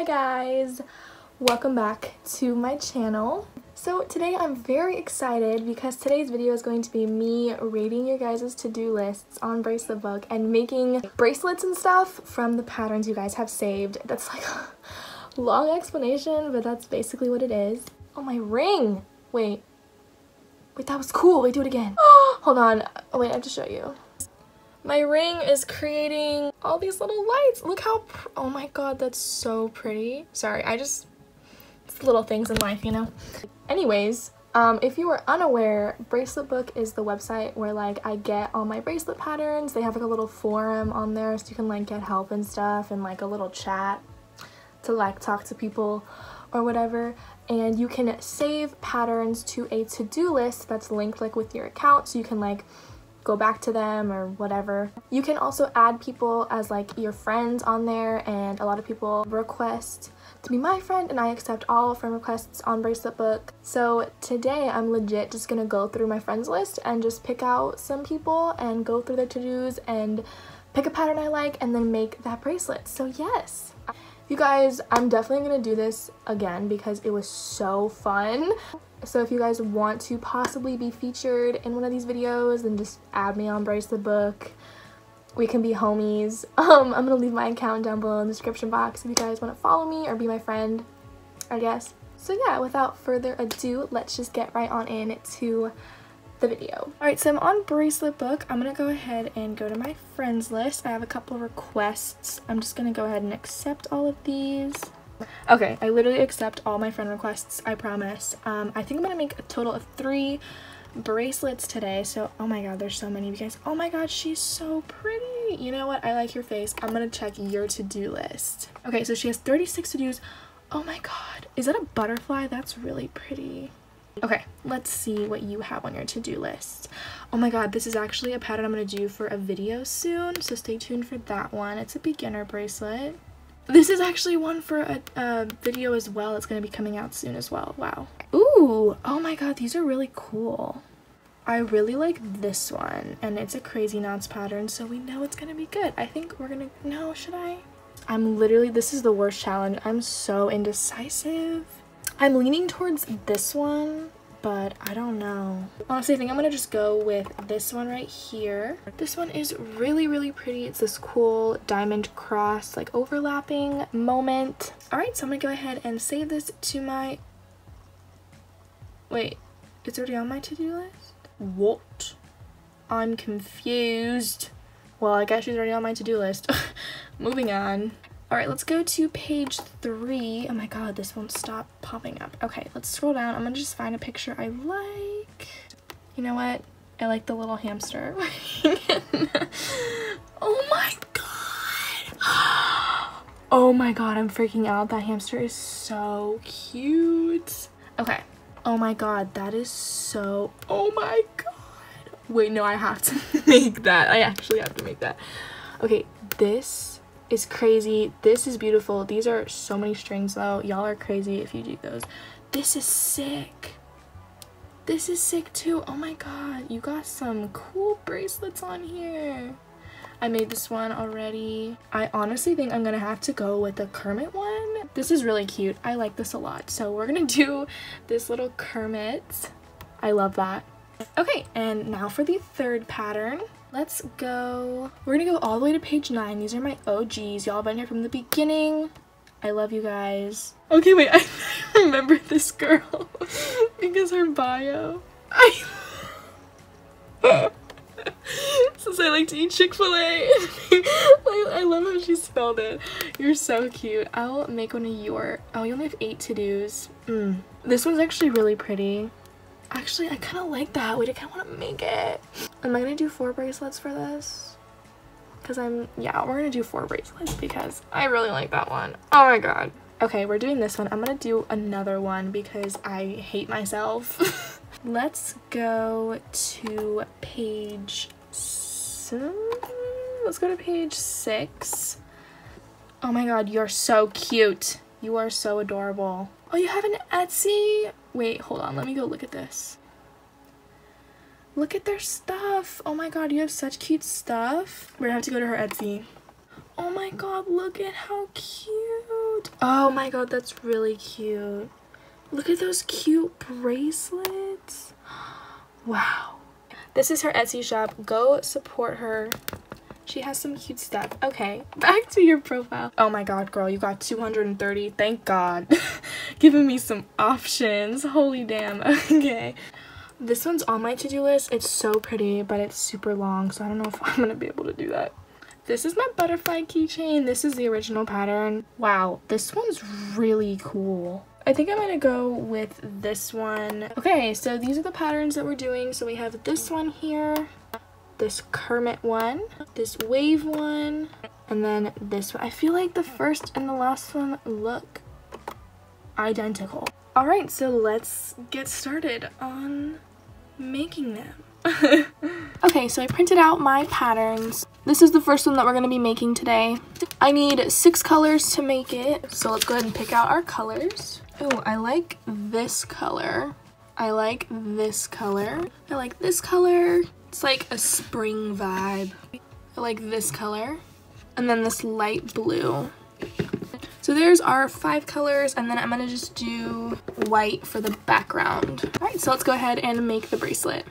Hi guys, welcome back to my channel. So today I'm very excited because today's video is going to be me rating your guys' to-do lists on Bracelet Book and making bracelets and stuff from the patterns you guys have saved. That's like a long explanation, but that's basically what it is. Oh, my ring! Wait, that was cool. Wait, do it again. Hold on. Oh, wait, I have to show you. My ring is creating all these little lights. Look how, oh my god, that's so pretty. Sorry, it's little things in life, you know? Anyways, if you were unaware, Bracelet Book is the website where like I get all my bracelet patterns. They have like a little forum on there so you can like get help and stuff and like a little chat to like talk to people or whatever. And you can save patterns to a to-do list that's linked like with your account so you can like go back to them or whatever. You can also add people as like your friends on there, and a lot of people request to be my friend and I accept all friend requests on Bracelet Book. So today I'm legit just gonna go through my friends list and just pick out some people and go through their to-dos and pick a pattern I like and then make that bracelet. So yes, you guys, I'm definitely gonna do this again because it was so fun. So if you guys want to possibly be featured in one of these videos, then just add me on Bracelet Book. We can be homies. I'm gonna leave my account down below in the description box if you guys want to follow me or be my friend, I guess. So yeah, without further ado, let's just get right on in to the video. Alright, so I'm on Bracelet Book. I'm gonna go ahead and go to my friends list. I have a couple of requests. I'm just gonna go ahead and accept all of these. Okay, I literally accept all my friend requests, I promise. I think I'm gonna make a total of 3 bracelets today. So, oh my god, there's so many of you guys. Oh my god, she's so pretty. You know what? I like your face. I'm gonna check your to-do list. Okay, so she has 36 to-dos. Oh my god, is that a butterfly? That's really pretty. Okay, let's see what you have on your to-do list. Oh my god, this is actually a pattern I'm gonna do for a video soon, so stay tuned for that one. It's a beginner bracelet. This is actually one for a video as well. It's going to be coming out soon as well. Wow. Ooh, oh my god, these are really cool. I really like this one, and it's a crazy knots pattern, so we know it's going to be good. I think we're going to, no, should I? I'm literally, this is the worst challenge. I'm so indecisive. I'm leaning towards this one, but I don't know. Honestly, I think I'm gonna just go with this one right here. This one is really, really pretty. It's this cool diamond cross, like overlapping moment. All right, so I'm gonna go ahead and save this to my, wait, it's already on my to-do list? What? I'm confused. Well, I guess she's already on my to-do list. Moving on. All right, let's go to page 3. Oh my god, this won't stop popping up. Okay, let's scroll down. I'm gonna just find a picture I like. You know what? I like the little hamster. Oh my god! Oh my god, I'm freaking out. That hamster is so cute. Okay. Oh my god, that is so... Oh my god! Wait, no, I have to make that. I actually have to make that. Okay, this is crazy. This is beautiful. These are so many strings though. Y'all are crazy if you do those. This is sick. This is sick too. Oh my god, you got some cool bracelets on here. I made this one already. I honestly think I'm gonna have to go with the Kermit one. This is really cute. I like this a lot. So we're gonna do this little Kermit. I love that. Okay, and now for the third pattern. Let's go. We're gonna go all the way to page 9. These are my OGs. Y'all been here from the beginning. I love you guys. Okay, wait, I remember this girl because her bio. Since I like to eat Chick-fil-A. I love how she spelled it. You're so cute. I'll make one of your, oh, you only have 8 to-dos. This one's actually really pretty. Actually, I kind of like that. Wait, I kind of want to make it. Am I going to do 4 bracelets for this? Because yeah, we're going to do 4 bracelets because I really like that one. Oh my god. Okay, we're doing this one. I'm going to do another one because I hate myself. Let's go to page... Let's go to page 6. Oh my god, you're so cute. You are so adorable. Oh, you have an Etsy? Wait, hold on. Let me go look at this. Look at their stuff. Oh my god, you have such cute stuff. We're gonna have to go to her Etsy. Oh my god, look at how cute. cute. Oh my god, that's really cute. Look at those cute bracelets. Wow. This is her Etsy shop. Go support her. She has some cute stuff. Okay, back to your profile. Oh my god, girl, you got 230. Thank God. Giving me some options. Holy damn. Okay. This one's on my to-do list. It's so pretty, but it's super long, so I don't know if I'm gonna be able to do that. This is my butterfly keychain. This is the original pattern. Wow, this one's really cool. I think I'm gonna go with this one. Okay, so these are the patterns that we're doing. So we have this one here, this Kermit one, this wave one, and then this one. I feel like the first and the last one look identical. All right, so let's get started on making them. Okay, so I printed out my patterns. This is the first one that we're going to be making today. I need 6 colors to make it, so let's go ahead and pick out our colors. Oh, I like this color. I like this color. I like this color. It's like a spring vibe. I like this color. And then this light blue. So there's our 5 colors, and then I'm going to just do white for the background. All right, so let's go ahead and make the bracelet.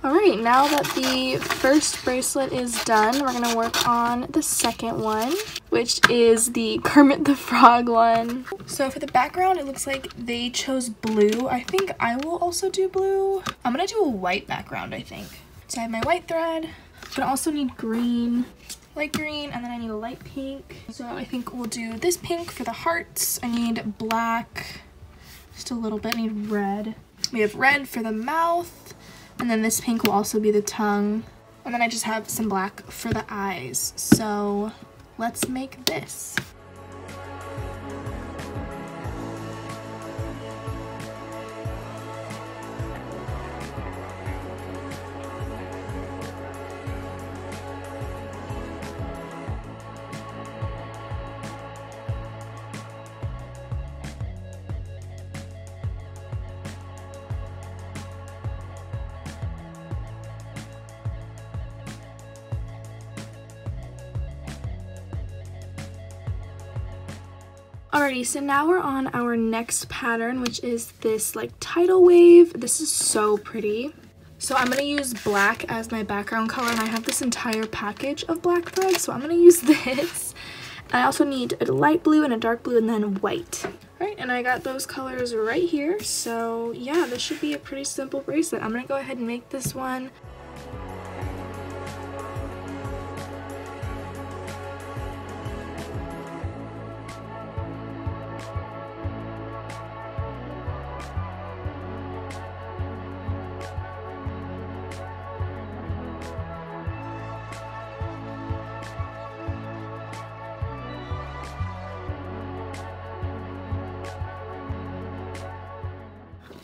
Alright, now that the first bracelet is done, we're going to work on the second one, which is the Kermit the Frog one. So for the background, it looks like they chose blue. I think I will also do blue. I'm going to do a white background, I think. So I have my white thread, but I also need green, light green, and then I need a light pink. So I think we'll do this pink for the hearts. I need black, just a little bit. I need red. We have red for the mouth. And then this pink will also be the tongue. And then I just have some black for the eyes. So let's make this. Alrighty, so now we're on our next pattern, which is this like tidal wave. This is so pretty. So I'm going to use black as my background color, and I have this entire package of black thread, so I'm going to use this. I also need a light blue and a dark blue and then white. Alright, and I got those colors right here, so yeah, this should be a pretty simple bracelet. I'm going to go ahead and make this one.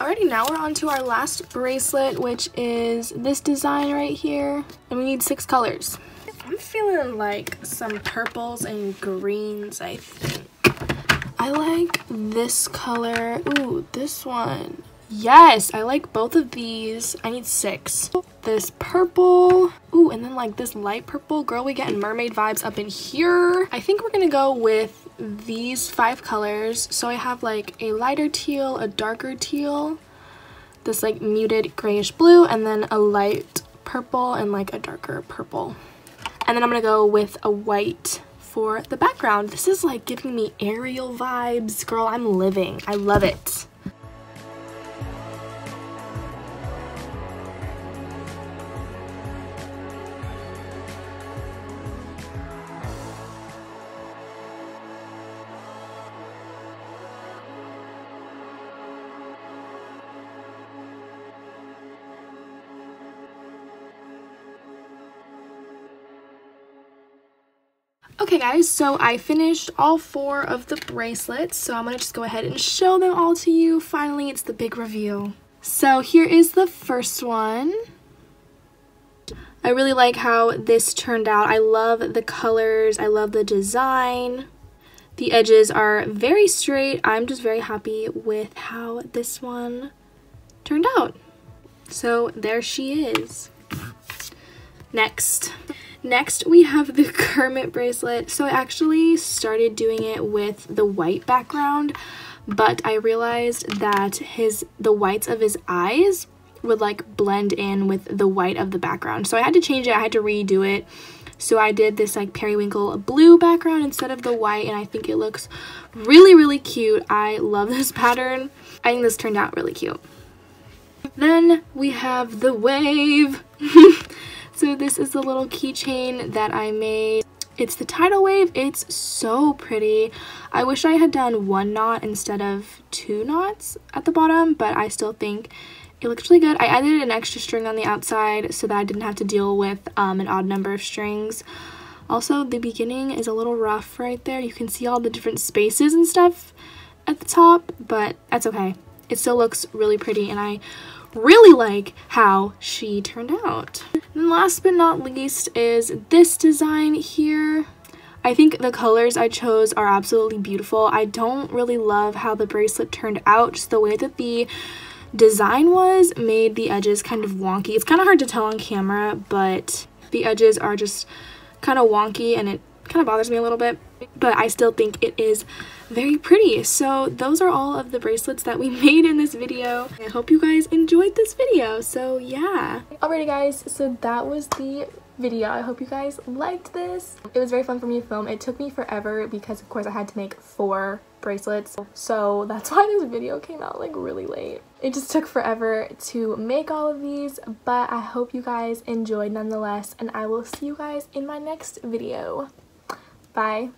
Alrighty, now we're on to our last bracelet, which is this design right here, and we need 6 colors. I'm feeling like some purples and greens, I think. I like this color. Ooh, this one. Yes, I like both of these. I need 6. This purple. Ooh, and then like this light purple. Girl, we getting mermaid vibes up in here. I think we're gonna go with these 5 colors. So I have like a lighter teal, a darker teal, this like muted grayish blue, and then a light purple and like a darker purple. And then I'm gonna go with a white for the background. This is like giving me Ariel vibes. Girl, I'm living. I love it. Okay guys, so I finished all 4 of the bracelets, so I'm gonna just go ahead and show them all to you. Finally, it's the big reveal. So here is the first one. I really like how this turned out. I love the colors, I love the design. The edges are very straight. I'm just very happy with how this one turned out. So there she is. Next we have the Kermit bracelet. So I actually started doing it with the white background, but I realized that the whites of his eyes would like blend in with the white of the background. So I had to change it, I had to redo it. So I did this like periwinkle blue background instead of the white, and I think it looks really, really cute. I love this pattern. I think this turned out really cute. Then we have the wave. So this is the little keychain that I made. It's the tidal wave. It's so pretty. I wish I had done 1 knot instead of 2 knots at the bottom, but I still think it looks really good. I added an extra string on the outside so that I didn't have to deal with an odd number of strings. Also, the beginning is a little rough right there. You can see all the different spaces and stuff at the top, but that's okay. It still looks really pretty, and I really like how she turned out. And last but not least is this design here. I think the colors I chose are absolutely beautiful. I don't really love how the bracelet turned out. Just the way that the design was made the edges kind of wonky. It's kind of hard to tell on camera, but the edges are just kind of wonky and it kind of bothers me a little bit, but I still think it is very pretty. So those are all of the bracelets that we made in this video. I hope you guys enjoyed this video. So yeah. Alrighty guys, so that was the video. I hope you guys liked this. It was very fun for me to film. It took me forever because of course I had to make 4 bracelets, so that's why this video came out like really late. It just took forever to make all of these, but I hope you guys enjoyed nonetheless, and I will see you guys in my next video. Bye.